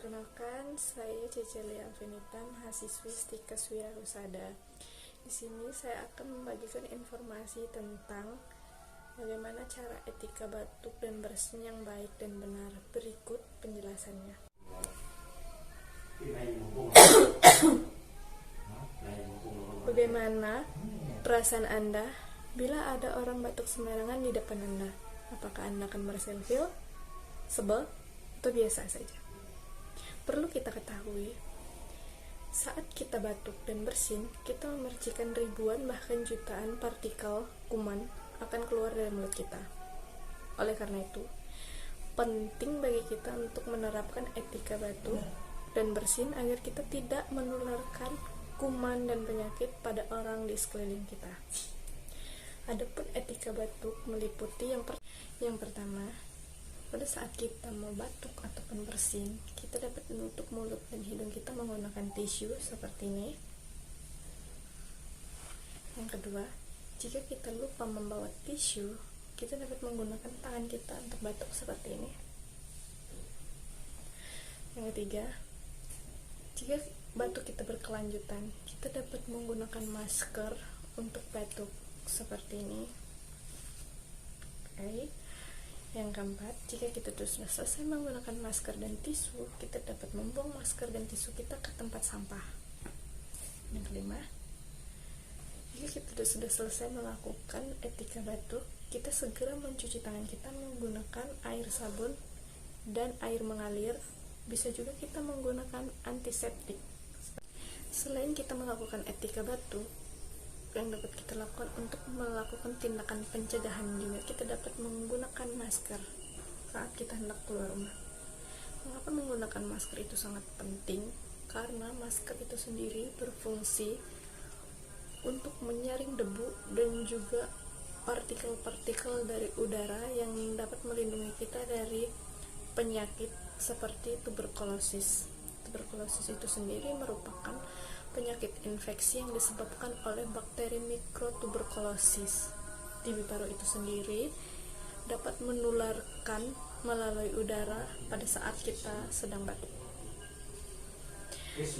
Perkenalkan, saya Cecelia Alvinita, mahasiswi Stikes Wirahusada. Di sini saya akan membagikan informasi tentang bagaimana cara etika batuk dan bersin yang baik dan benar. Berikut penjelasannya. Bagaimana perasaan Anda bila ada orang batuk sembarangan di depan Anda? Apakah Anda akan merasa ilfil, sebel, atau biasa saja? Perlu kita ketahui, saat kita batuk dan bersin, kita memercikan ribuan bahkan jutaan partikel kuman akan keluar dari mulut kita. Oleh karena itu, penting bagi kita untuk menerapkan etika batuk dan bersin agar kita tidak menularkan kuman dan penyakit pada orang di sekeliling kita. Adapun etika batuk meliputi yang pertama, pada saat kita mau batuk ataupun bersin, kita dapat menutup mulut dan hidung kita menggunakan tisu seperti ini. Yang kedua, jika kita lupa membawa tisu, kita dapat menggunakan tangan kita untuk batuk seperti ini. Yang ketiga, jika batuk kita berkelanjutan, kita dapat menggunakan masker untuk batuk seperti ini. Oke. Yang keempat, jika kita sudah selesai menggunakan masker dan tisu, kita dapat membuang masker dan tisu kita ke tempat sampah. Yang kelima, jika kita sudah selesai melakukan etika batuk, kita segera mencuci tangan kita menggunakan air sabun dan air mengalir. Bisa juga kita menggunakan antiseptik. Selain kita melakukan etika batuk, yang dapat kita lakukan untuk melakukan tindakan pencegahan juga, kita dapat menggunakan masker saat kita hendak keluar rumah. Mengapa menggunakan masker itu sangat penting? Karena masker itu sendiri berfungsi untuk menyaring debu dan juga partikel-partikel dari udara yang dapat melindungi kita dari penyakit seperti tuberkulosis. Tuberkulosis itu sendiri merupakan penyakit infeksi yang disebabkan oleh bakteri mikrotuberkulosis. TB paru itu sendiri dapat menularkan melalui udara pada saat kita sedang batuk.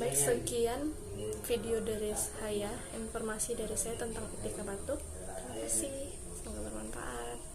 Baik, sekian video dari saya, informasi dari saya tentang etika batuk. Terima kasih.